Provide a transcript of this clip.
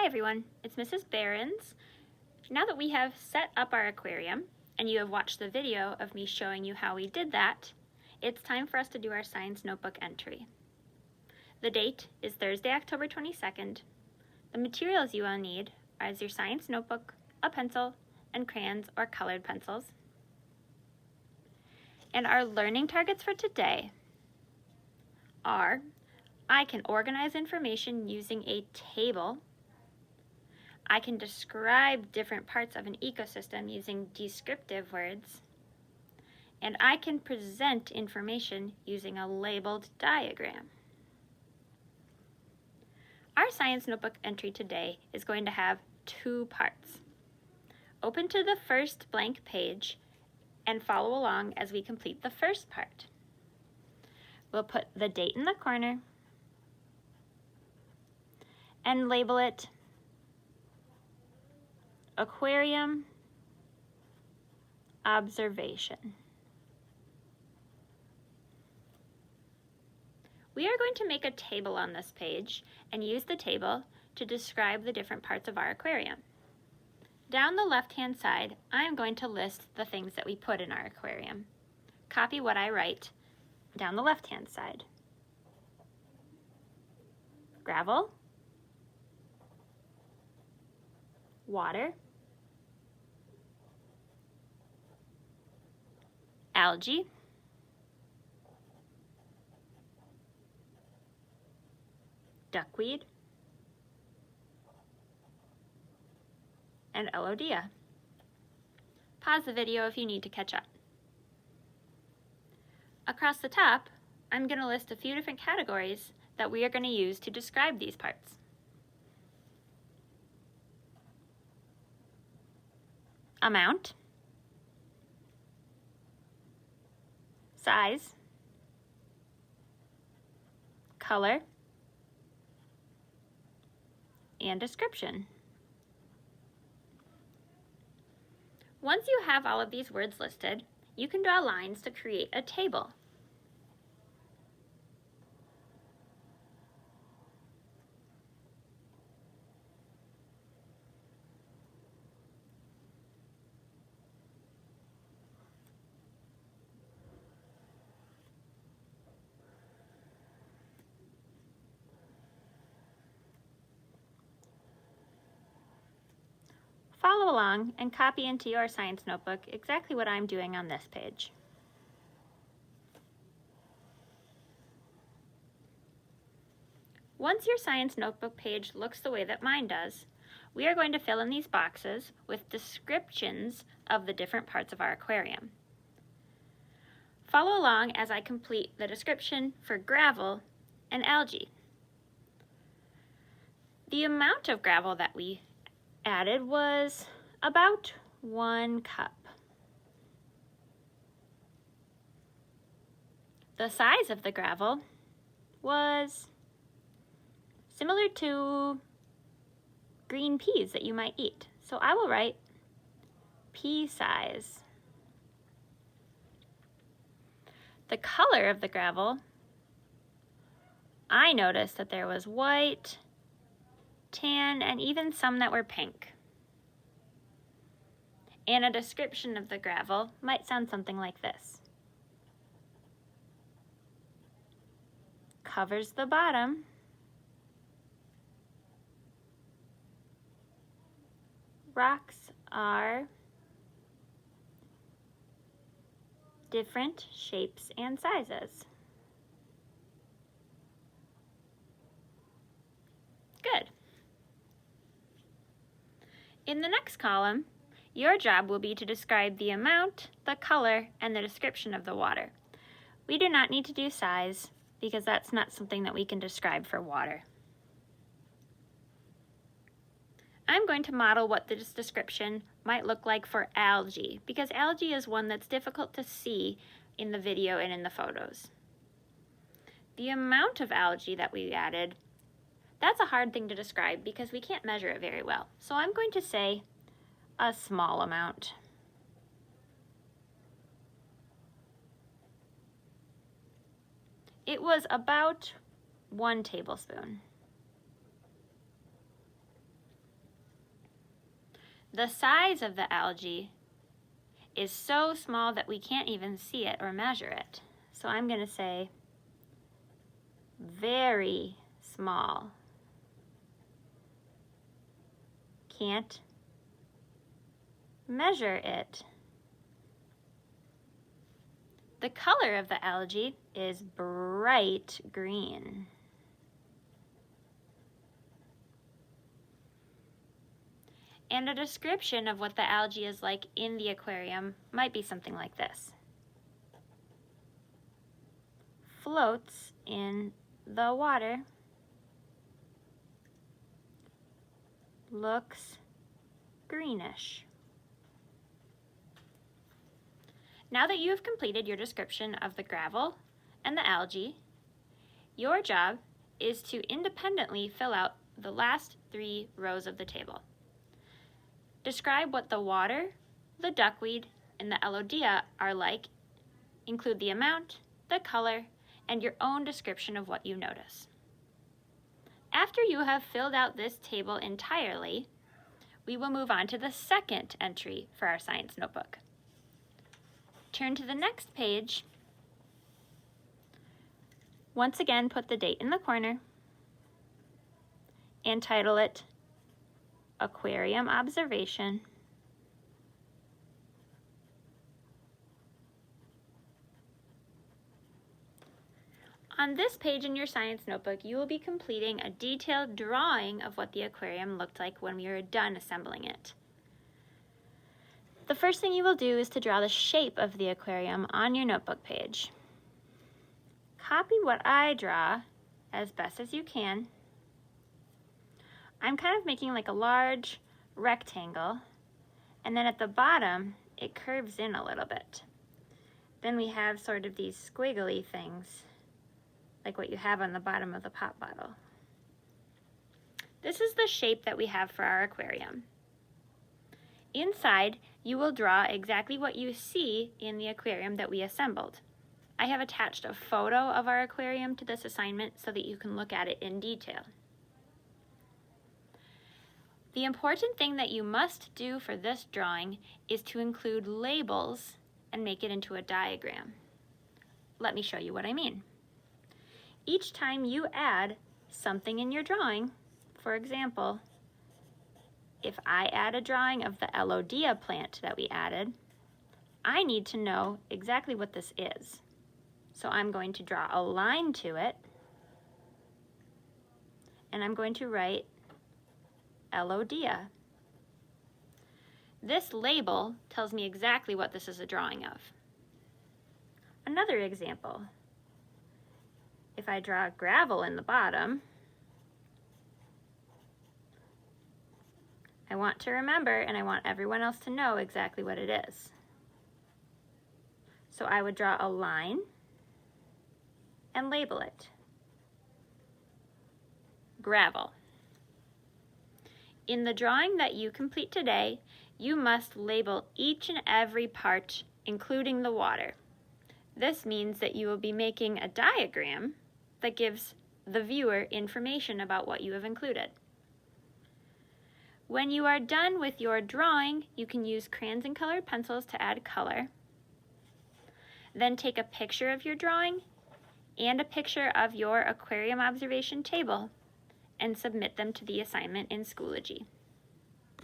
Hi everyone, it's Mrs. Behrens. Now that we have set up our aquarium and you have watched the video of me showing you how we did that, it's time for us to do our science notebook entry. The date is Thursday, October 22nd. The materials you will need are your science notebook, a pencil, and crayons or colored pencils. And our learning targets for today are: I can organize information using a table. I can describe different parts of an ecosystem using descriptive words. And I can present information using a labeled diagram. Our science notebook entry today is going to have two parts. Open to the first blank page and follow along as we complete the first part. We'll put the date in the corner and label it Aquarium Observation. We are going to make a table on this page and use the table to describe the different parts of our aquarium. Down the left-hand side, I am going to list the things that we put in our aquarium. Copy what I write down the left-hand side. Gravel, water, algae, duckweed, and Elodea. Pause the video if you need to catch up. Across the top, I'm going to list a few different categories that we are going to use to describe these parts. Amount, size, color, and description. Once you have all of these words listed, you can draw lines to create a table. Follow along and copy into your science notebook exactly what I'm doing on this page. Once your science notebook page looks the way that mine does, we are going to fill in these boxes with descriptions of the different parts of our aquarium. Follow along as I complete the description for gravel and algae. The amount of gravel that we added was about 1 cup. The size of the gravel was similar to green peas that you might eat. So I will write pea size. The color of the gravel, I noticed that there was white, tan, and even some that were pink. And a description of the gravel might sound something like this. Covers the bottom. Rocks are different shapes and sizes. Good. In the next column, your job will be to describe the amount, the color, and the description of the water. We do not need to do size because that's not something that we can describe for water. I'm going to model what this description might look like for algae because algae is one that's difficult to see in the video and in the photos. The amount of algae that we added, that's a hard thing to describe because we can't measure it very well. So I'm going to say a small amount. It was about 1 tablespoon. The size of the algae is so small that we can't even see it or measure it. So I'm going to say very small. Can't measure it. The color of the algae is bright green. And a description of what the algae is like in the aquarium might be something like this. Floats in the water. Looks greenish. Now that you have completed your description of the gravel and the algae, your job is to independently fill out the last 3 rows of the table. Describe what the water, the duckweed, and the Elodea are like. Include the amount, the color, and your own description of what you notice. After you have filled out this table entirely, we will move on to the second entry for our science notebook. Turn to the next page. Once again, put the date in the corner and title it Aquarium Observation. On this page in your science notebook, you will be completing a detailed drawing of what the aquarium looked like when we were done assembling it. The first thing you will do is to draw the shape of the aquarium on your notebook page. Copy what I draw as best as you can. I'm kind of making like a large rectangle, and then at the bottom it curves in a little bit. Then we have sort of these squiggly things like what you have on the bottom of the pop bottle. This is the shape that we have for our aquarium. Inside, you will draw exactly what you see in the aquarium that we assembled. I have attached a photo of our aquarium to this assignment so that you can look at it in detail. The important thing that you must do for this drawing is to include labels and make it into a diagram. Let me show you what I mean. Each time you add something in your drawing, for example, if I add a drawing of the Elodea plant that we added, I need to know exactly what this is. So I'm going to draw a line to it, and I'm going to write Elodea. This label tells me exactly what this is a drawing of. Another example, if I draw gravel in the bottom, I want to remember and I want everyone else to know exactly what it is. So I would draw a line and label it gravel. In the drawing that you complete today, you must label each and every part, including the water. This means that you will be making a diagram that gives the viewer information about what you have included. When you are done with your drawing, you can use crayons and colored pencils to add color. Then take a picture of your drawing and a picture of your aquarium observation table and submit them to the assignment in Schoology.